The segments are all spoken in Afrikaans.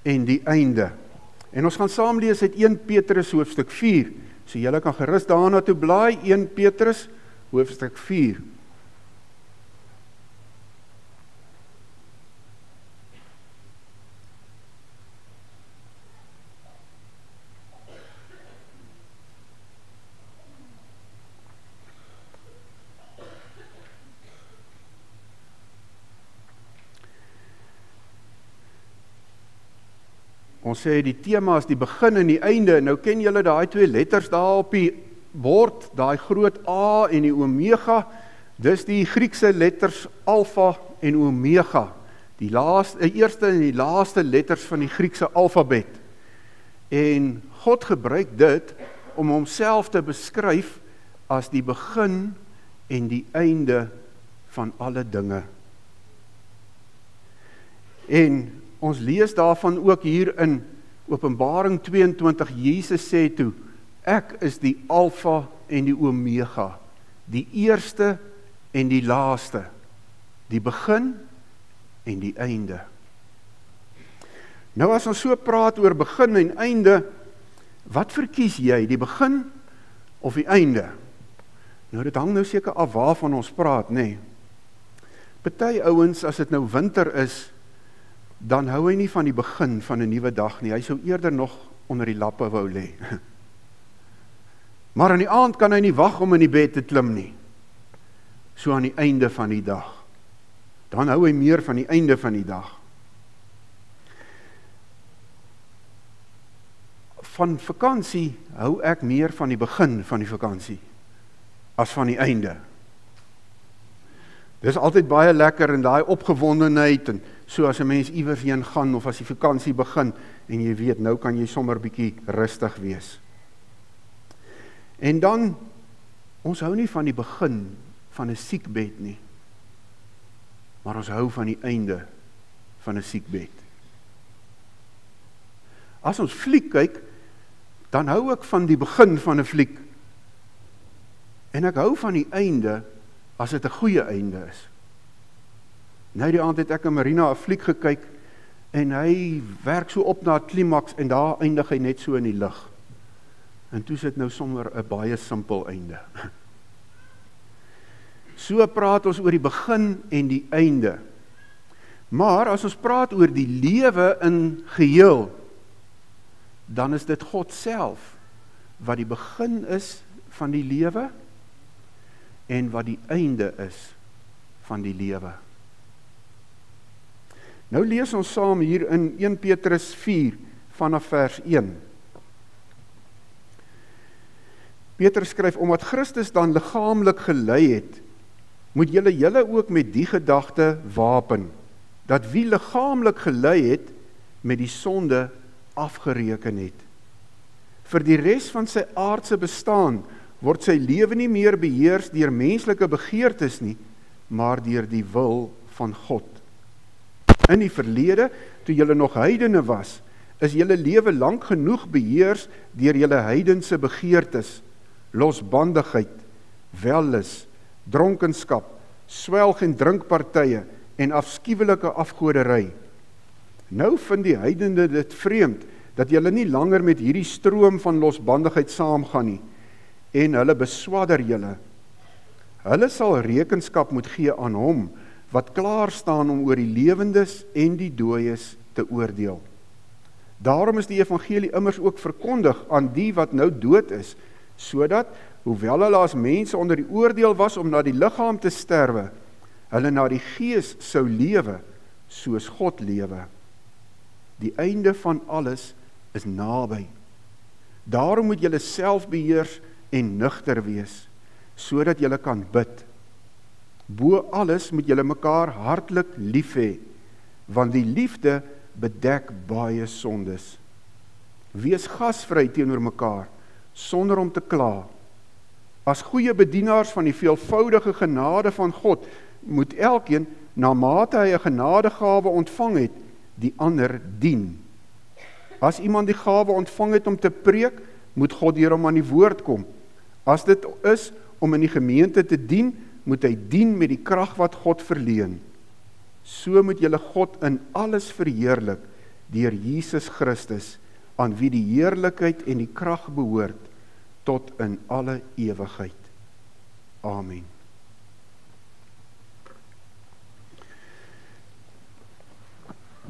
en die einde. En ons gaan saam lees uit 1 Petrus hoofstuk 4. So julle kan gerus daarna toe blaai, 1 Petrus hoofstuk 4. Ons sê die tema is die begin en die einde. Nou ken julle daai twee letters daar op die bord, daai groot A en die omega. Dis die Griekse letters alfa en omega. Die eerste en die laaste letters van die Griekse alfabet. En God gebruik dit om homself te beskryf as die begin en die einde van alle dinge. En ons lees daarvan ook hier in Openbaring 22, Jesus sê toe, ek is die alfa en die omega, die eerste en die laaste, die begin en die einde. Nou as ons so praat oor begin en einde, wat verkies jy, die begin of die einde? Nou dit hang nou seker af waarvan ons praat, nee. Party ouens, as dit nou winter is, dan hou hy nie van die begin van 'n nuwe dag nie. Hy sou eerder nog onder die lappe wou lê. Maar aan die aand kan hy nie wag om in die bed te klim nie. So aan die einde van die dag. Dan hou hy meer van die einde van die dag. Van vakansie hou ek meer van die begin van die vakansie as van die einde. Dis altyd baie lekker in daai opgewondenheid en so as 'n mens iewers heen gaan of as die vakansie begin en jy weet, nou kan jy sommer bietjie rustig wees. En dan, ons hou nie van die begin van 'n siekbed nie, maar ons hou van die einde van 'n siekbed. As ons fliek kyk, dan hou ek van die begin van 'n fliek. En ek hou van die einde as dit 'n goeie einde is. Nou die aand het ek en Marina 'n fliek gekyk en hy werk so op na 'n klimaks en daar eindig hy net so in die lug. En toe sit nou sommer 'n baie simpel einde. So praat ons oor die begin en die einde. Maar as ons praat oor die lewe in geheel, dan is dit God self wat die begin is van die lewe en wat die einde is van die lewe. Nou lees ons saam hier in 1 Petrus 4 vanaf vers 1. Petrus skryf, omdat Christus dan liggaamlik gelei het, moet julle ook met die gedagte wapen, dat wie liggaamlik gelei het, met die sonde afgereken het. Vir die res van sy aardse bestaan word sy lewe nie meer beheers deur menslike begeertes nie, maar deur die wil van God. In die verlede, toe julle nog heidene was, is julle lewe lank genoeg beheers deur julle heidense begeertes, losbandigheid, wellus, dronkenskap, swelg- en drinkpartye en afskuwelike afgoderry. Nou vind die heidene dit vreemd, dat julle nie langer met hierdie stroom van losbandigheid saamgaan nie, en hulle beswadder julle. Hulle sal rekenskap moet gee aan hom, wat klaar staan om oor die lewendes en die dooies te oordeel. Daarom is die evangelie immers ook verkondig aan die wat nou dood is, sodat, hoewel hulle as mense onder die oordeel was om na die liggaam te sterwe, hulle na die gees sou lewe, soos God lewe. Die einde van alles is naby. Daarom moet julle self beheers en nugter wees, sodat julle kan bid. Bo alles moet julle mekaar hartlik lief hê, want die liefde bedek baie sondes. Wees gasvry teenoor mekaar, sonder om te kla. As goeie bedienaars van die veelvoudige genade van God, moet elkeen, na mate hy 'n genadegawe ontvang het, die ander dien. As iemand die gawe ontvang het om te preek, moet God deur hom aan die woord kom. As dit is om in die gemeente te dien, moet hy dien met die krag wat God verleen. So moet julle God in alles verheerlik, deur Jesus Christus, aan wie die heerlikheid en die krag behoort, tot in alle ewigheid. Amen.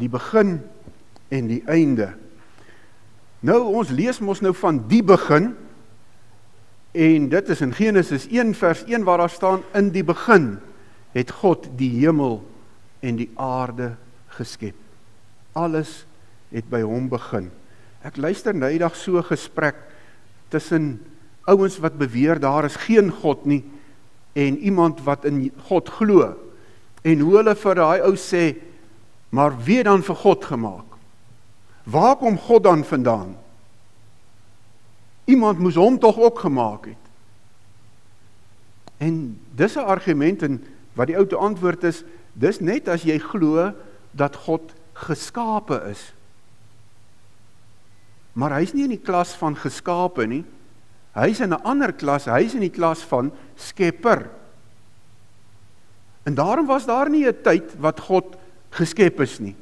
Die begin en die einde. Nou, ons lees mos nou van die begin, en dit is in Genesis 1 vers 1 waar daar staan, in die begin het God die hemel en die aarde geskep. Alles het by hom begin. Ek luister nydag so 'n gesprek tussen ouens wat beweer daar is geen God nie, en iemand wat in God glo, en hoe hulle vir daai ou sê, maar wie dan vir God gemaak? Waar kom God dan vandaan? Iemand moes hom tog ook gemaak het. En dis 'n argument, en wat die ou te antwoord is, dis net as jy glo dat God geskape is. Maar hy's nie in die klas van geskape nie, hy's in 'n ander klas, hy's in die klas van skepper. En daarom was daar nie 'n tyd wat God geskep is nie.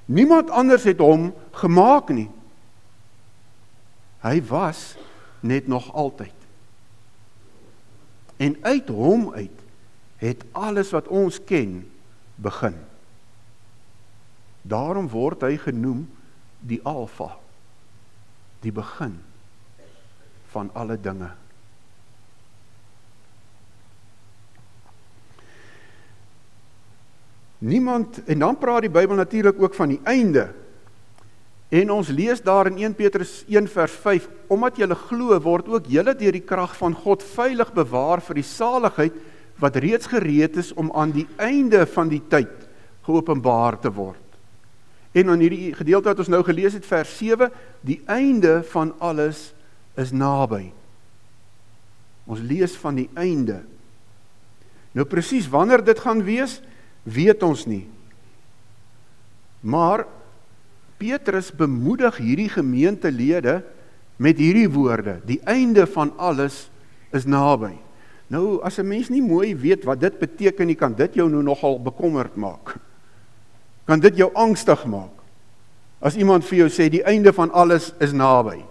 Niemand anders het hom gemaak nie. Hy was net nog altyd. En uit hom uit het alles wat ons ken begin. Daarom word hy genoem die Alfa, die begin van alle dinge. Niemand, en dan praat die Bybel natuurlik ook van die einde. En ons lees daar in 1 Petrus 1 vers 5, omdat julle glo, word ook julle deur die krag van God veilig bewaar vir die saligheid wat reeds gereed is om aan die einde van die tyd geopenbaar te word. En aan hierdie gedeelte wat ons nou gelees het, vers 7, die einde van alles is naby. Ons lees van die einde. Nou presies wanneer dit gaan wees, weet ons nie. Maar Petrus bemoedig hierdie gemeentelede met hierdie woorde, die einde van alles is naby. Nou, as 'n mens nie mooi weet wat dit beteken nie, kan dit jou nou nogal bekommerd maak. Kan dit jou angstig maak, as iemand vir jou sê, die einde van alles is naby.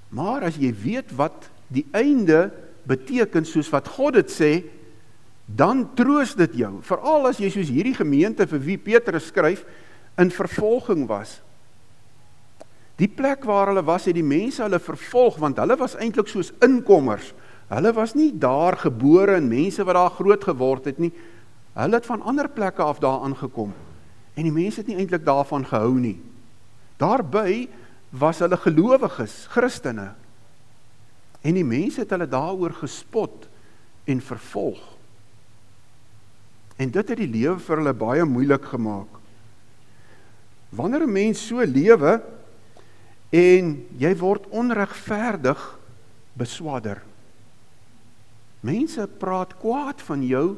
Maar as jy weet wat die einde beteken, soos wat God dit sê, dan troos dit jou, veral as jy soos hierdie gemeente vir wie Petrus skryf, in vervolging was. Die plek waar hulle was, het die mense hulle vervolg, want hulle was eintlik soos inkommers. Hulle was nie daar gebore en mense wat daar groot geword het nie. Hulle het van ander plekke af daar aangekom. En die mense het nie eintlik daarvan gehou nie. Daarby was hulle gelowiges, Christene. En die mense het hulle daaroor gespot en vervolg. En dit het die lewe vir hulle baie moeilik gemaak. Wanneer 'n mens so lewe en jy word onregverdig beswadder. Mense praat kwaad van jou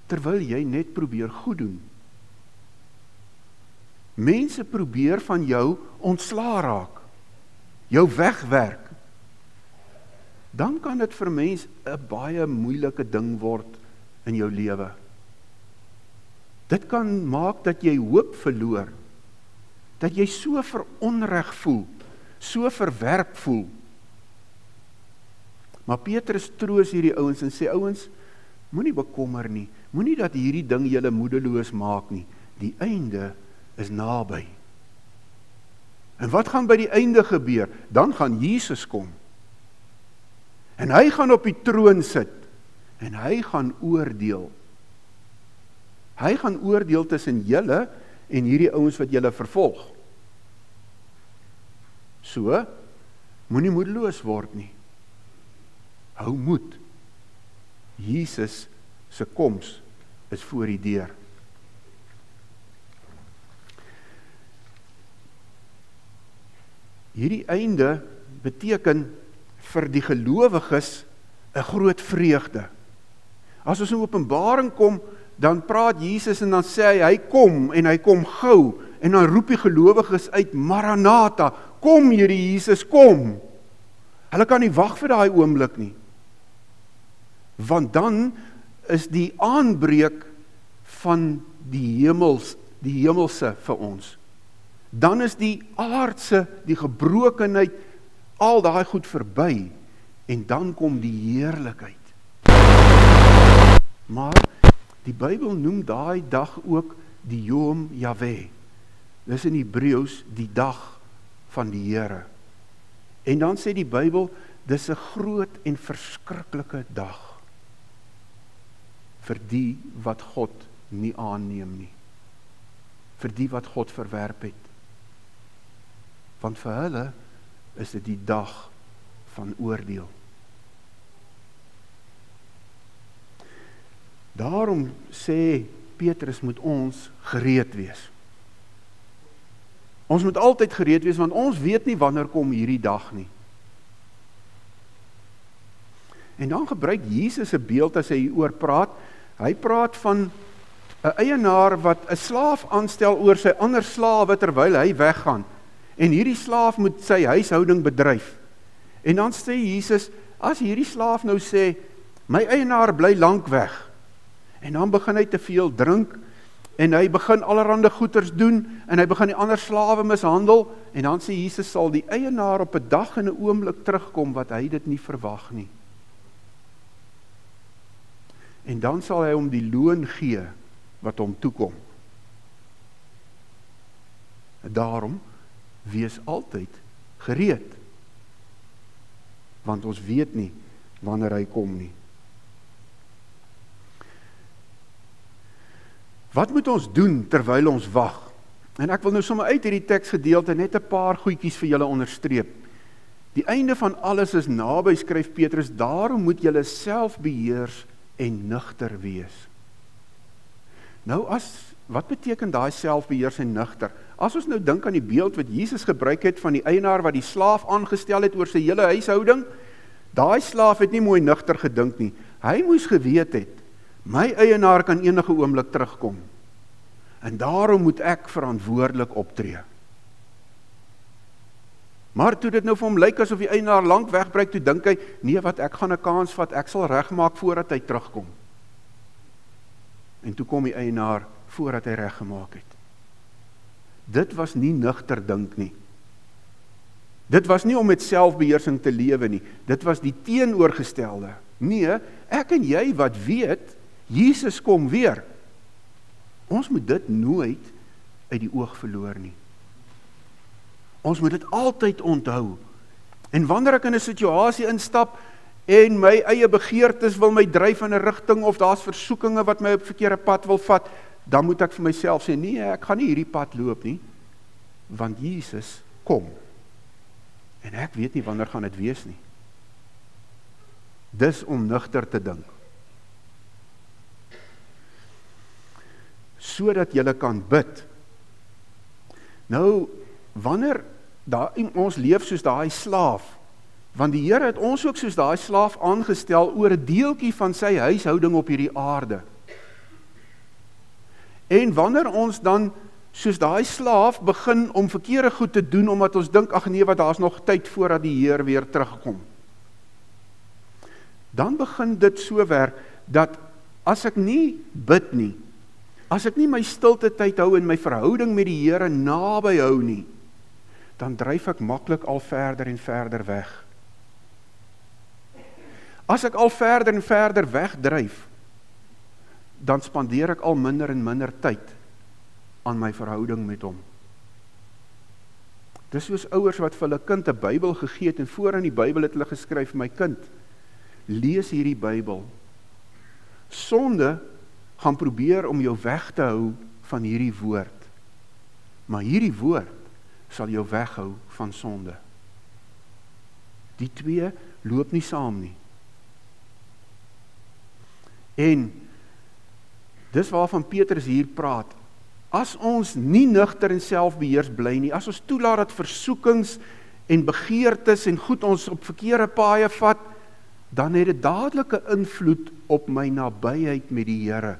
terwyl jy net probeer goed doen. Mense probeer van jou ontslaa raak, jou wegwerk. Dan kan dit vir mens 'n baie moeilike ding word in jou lewe. Dit kan maak dat jy hoop verloor, dat jy so veronreg voel, so verwerp voel. Maar Petrus troos hierdie ouens en sê, ouens, moenie bekommer nie, moenie dat hierdie ding julle moedeloos maak nie, die einde is naby. En wat gaan by die einde gebeur? Dan gaan Jesus kom. En hy gaan op die troon sit, en hy gaan oordeel. Hy gaan oordeel tussen julle en hierdie ouens wat julle vervolg. So, moenie moedeloos word nie. Hou moed. Jesus se koms is voor die deur. Hierdie einde beteken vir die gelowiges 'n groot vreugde. As ons in Openbaring kom, dan praat Jesus en dan sê hy kom en hy kom gou, en dan roep die gelowiges uit, Maranatha, kom Here Jesus, kom. Hulle kan nie wag vir daai oomblik nie. Want dan is die aanbreek van die hemelse vir ons. dan is die aardse, die gebrokenheid, al daai goed verby, en dan kom die heerlikheid. Maar die Bybel noem daai dag ook die Yom Yahweh. Dis in Hebreëus die dag van die Here. En dan sê die Bybel, dis 'n groot en verskriklike dag vir die wat God nie aanneem nie. Vir die wat God verwerp het. Want vir hulle is dit die dag van oordeel. Daarom sê Petrus, moet ons gereed wees. Ons moet altyd gereed wees, want ons weet nie wanneer kom hierdie dag nie. En dan gebruik Jesus 'n beeld as hy hieroor praat. Hy praat van 'n eienaar wat 'n slaaf aanstel oor sy ander slawe terwyl hy weggaan. En hierdie slaaf moet sy huishouding bedryf. En dan sê Jesus, as hierdie slaaf nou sê, my eienaar bly lank weg, en dan begin hy te veel drink, en hy begin allerhande goeders doen, en hy begin die ander slawe mishandel, en dan sê Jesus, sal die eienaar op 'n dag en 'n oomblik terugkom, wat hy dit nie verwag nie. En dan sal hy hom die loon gee, wat hom toekom. Daarom, wees altyd gereed, want ons weet nie, wanneer hy kom nie. Wat moet ons doen, terwyl ons wag? En ek wil nou sommer uit hierdie teksgedeelte net 'n paar goedjies vir julle onderstreep. Die einde van alles is naby, skryf Petrus, daarom moet julle selfbeheers en nugter wees. Nou wat beteken daai selfbeheers en nugter? As ons nou dink aan die beeld wat Jesus gebruik het van die eienaar wat die slaaf aangestel het oor sy hele huishouding, daai slaaf het nie mooi nugter gedink nie. Hy moes geweet het, my eienaar kan enige oomblik terugkom. En daarom moet ek verantwoordelik optree. Maar toe dit nou vir hom lyk asof die eienaar lank wegbreek, toe dink hy, nee wat, ek gaan 'n kans vat, ek sal regmaak voordat hy terugkom. En toe kom die eienaar voordat hy reggemaak het. Dit was nie nugter dink nie. Dit was nie om met selfbeheersing te lewe nie. Dit was die teenoorgestelde. Nee, ek en jy wat weet, Jesus kom weer. Ons moet dit nooit uit die oog verloor nie. Ons moet dit altyd onthou. En wanneer ek in 'n situasie instap en my eie begeertes wil my dryf in 'n rigting of daar's versoekinge wat my op verkeerde pad wil vat, dan moet ek vir myself sê, nee, ek gaan nie hierdie pad loop nie, want Jesus kom. En ek weet nie wanneer gaan dit wees nie. Dis om nugter te dink. Sodat jy kan bid. Nou, wanneer ons leef soos daai slaaf, want die Here het ons ook soos daai slaaf aangestel oor 'n deeltjie van sy huishouding op hierdie aarde. En wanneer ons dan soos daai slaaf begin om verkeerde goed te doen, omdat ons dink, ag nee, wat daar's nog tyd voordat die Heer weer terugkom. Dan begin dit so werk, dat as ek nie bid nie, as ek nie my stilte tyd hou en my verhouding met die Here naby hou nie, dan dryf ek maklik al verder en verder weg. As ek al verder en verder wegdryf, dan spandeer ek al minder en minder tyd aan my verhouding met hom. Dis soos ouers wat vir hulle kind 'n Bybel gegee het, en voor in die Bybel het hulle geskryf, my kind, lees hierdie Bybel. Sonde gaan probeer om jou weg te hou van hierdie woord. Maar hierdie woord sal jou weghou van sonde. Die twee loop nie saam nie. En dis waarvan Petrus hier praat. As ons nie nugter en selfbeheers bly nie, as ons toelaat dat versoekings en begeertes en goed ons op verkeerde paaie vat, dan het dit dadelike invloed op my nabyheid met die Here,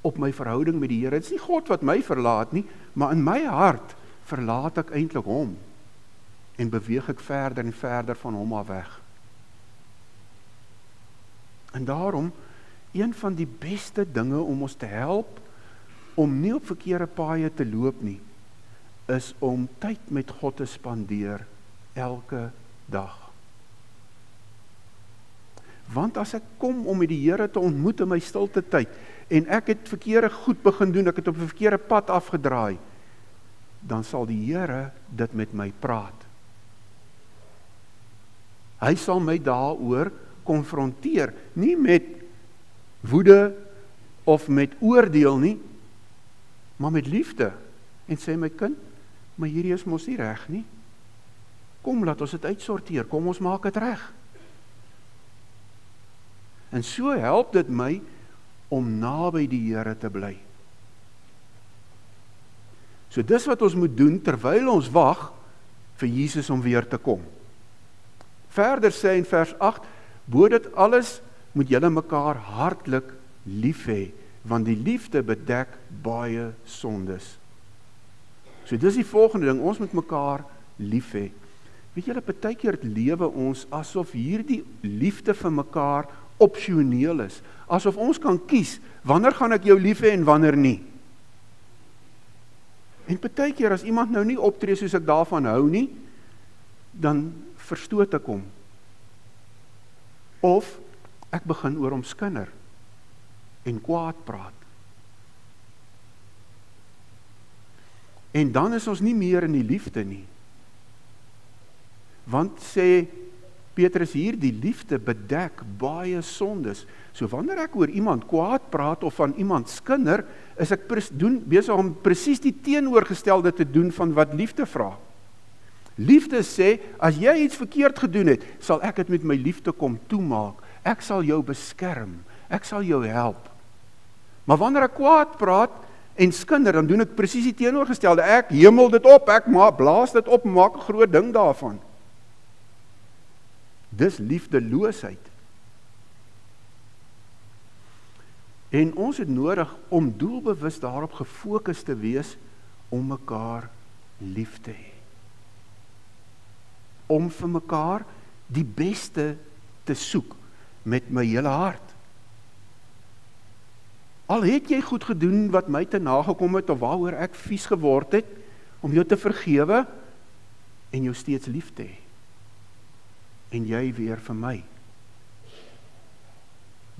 op my verhouding met die Here. Dit is nie God wat my verlaat nie, maar in my hart verlaat ek eintlik hom en beweeg ek verder en verder van hom af weg. En daarom, een van die beste dinge om ons te help om nie op verkeerde paaie te loop nie, is om tyd met God te spandeer elke dag. Want as ek kom om met die Here te ontmoet in my stilte tyd, en ek het verkeerde goed begin doen, ek het op 'n verkeerde pad afgedraai, dan sal die Here dit met my praat. Hy sal my daaroor konfronteer, nie met woede of met oordeel nie, maar met liefde, en sê my kind, maar hierdie is mos nie reg nie. Kom, laat ons dit uitsorteer, kom ons maak dit reg. En so help dit my om naby die Here te bly. So dis wat ons moet doen terwyl ons wag vir Jesus om weer te kom. Verder sê in vers 8, bo dit alles moet julle mekaar hartlik lief hê, want die liefde bedek baie sondes. So dis die volgende ding, ons moet mekaar lief hê. Weet julle, partykeer lewe ons asof hierdie liefde vir mekaar opsioneel is, asof ons kan kies, wanneer gaan ek jou lief hê en wanneer nie. En partykeer as iemand nou nie optree soos ek daarvan hou nie, dan verstoot ek hom. Of ek begin oor hom skinder en kwaad praat. En dan is ons nie meer in die liefde nie. Want sê Petrus hier, die liefde bedek baie sondes. So wanneer ek oor iemand kwaad praat of van iemand skinder, is ek besig om presies die teenoorgestelde te doen van wat liefde vra. Liefde sê, as jy iets verkeerd gedoen het, sal ek dit met my liefde kom toemaak. Ek sal jou beskerm, ek sal jou help. Maar wanneer ek kwaad praat en skinder, dan doen ek presies die teenoorgestelde. Ek hemel dit op, ek blaas dit op, maak 'n groot ding daarvan. Dis liefdeloosheid. En ons het nodig om doelbewus daarop gefokus te wees om mekaar lief te hê. Om vir mekaar die beste te soek met my hele hart. Al het jy goed gedoen wat my te nagekom het of waaroor ek vies geword het, om jou te vergewe en jou steeds lief te hê. En jy weer vir my.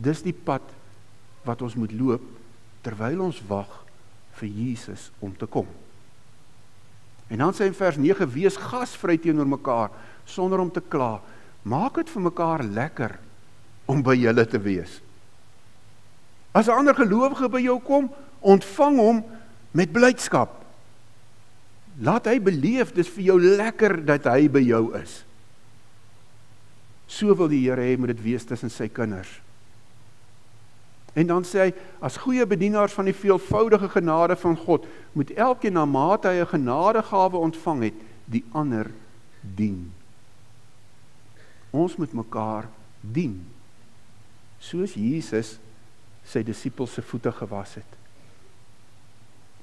Dis die pad wat ons moet loop terwyl ons wag vir Jesus om te kom. En dan sê in vers 9, wees gasvry teenoor mekaar sonder om te kla. Maak dit vir mekaar lekker om by julle te wees. As 'n ander gelowige by jou kom, ontvang hom met blydskap. Laat hy beleef, dis vir jou lekker dat hy by jou is. So wil die Here hê moet dit wees tussen sy kinders. En dan sê hy, as goeie bedienaars van die veelvoudige genade van God, moet elkeen na mate hy 'n genadegawe ontvang het, die ander dien. Ons moet mekaar dien, soos Jesus sy disippels se voete gewas het.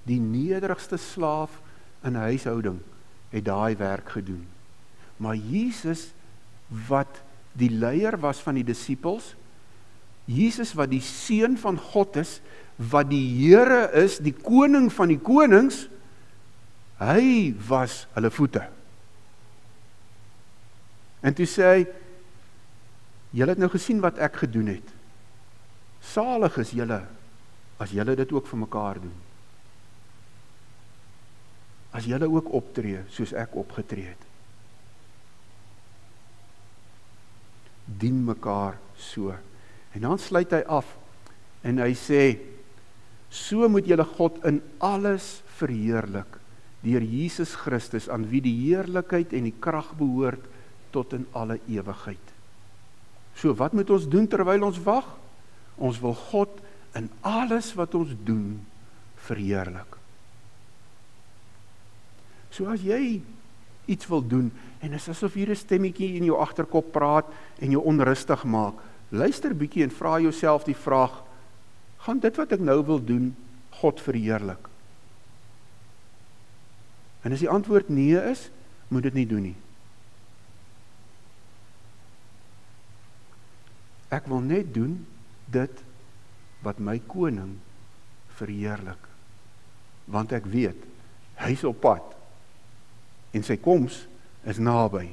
Die nederigste slaaf in 'n huishouding het daai werk gedoen. Maar Jesus wat die leier was van die disippels, Jesus wat die seun van God is, wat die Here is, die koning van die konings, hy was hulle voete. En toe sê hy, julle het nou gesien wat ek gedoen het. Salig is julle, as julle dit ook vir mekaar doen. As julle ook optree, soos ek opgetree het. Dien mekaar so. En dan sluit hy af, en hy sê, so moet julle God in alles verheerlik, deur Jesus Christus, aan wie die heerlikheid en die krag behoort, tot in alle ewigheid. So, wat moet ons doen terwyl ons wag? Ons wil God in alles wat ons doen verheerlik. So as jy iets wil doen, en is asof hier 'n stemmetjie in jou agterkop praat en jou onrustig maak, luister bietjie en vra jouself die vraag, gaan dit wat ek nou wil doen, God verheerlik? En as die antwoord nee is, moet dit nie doen nie. Ek wil net doen dit wat my koning verheerlik. Want ek weet, hy is op pad en sy koms is naby.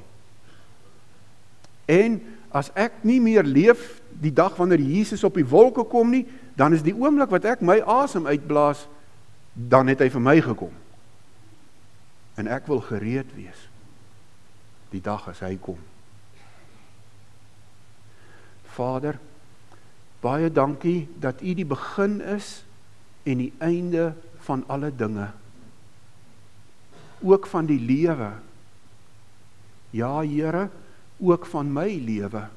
En as ek nie meer leef die dag wanneer Jesus op die wolke kom nie, dan is die oomblik wat ek my asem uitblaas, dan het hy vir my gekom. En ek wil gereed wees die dag as hy kom. Vader, baie dankie dat U die begin is en die einde van alle dinge. Ook van die lewe. Ja, Here, ook van my lewe.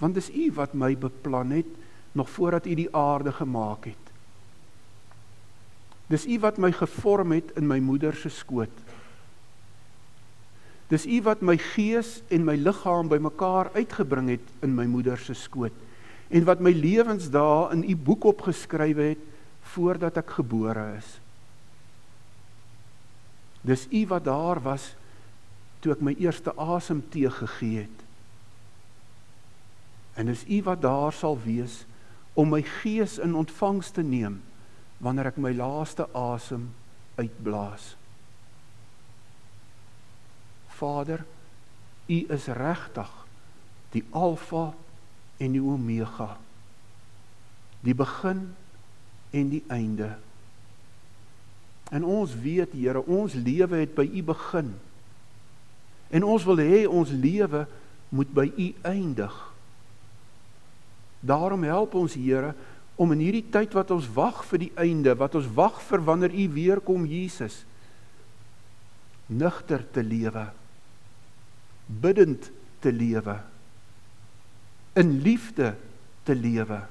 Want dis U wat my beplan het, nog voordat U die aarde gemaak het. Dis U wat my gevorm het in my moeder se skoot. Dis U wat my gees en my liggaam bymekaar uitgebring het in my moeder se skoot, en wat my lewensdae in U boek opgeskrywe het, voordat ek gebore is. Dis U wat daar was, toe ek my eerste asemteug gegee het. En dis U wat daar sal wees, om my gees in ontvangs te neem, wanneer ek my laaste asem uitblaas. Vader, U is regtig die Alfa en die Omega, die begin en die einde. En ons weet, Here, ons lewe het by U begin, en ons wil hê ons lewe moet by U eindig. Daarom help ons, Here, om in hierdie tyd wat ons wag vir die einde, wat ons wag vir wanneer U weer kom, Jesus, nugter te lewe, biddend te lewe, in liefde te lewe,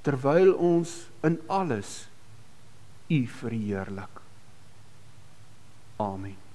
terwyl ons in alles U verheerlik. Amen.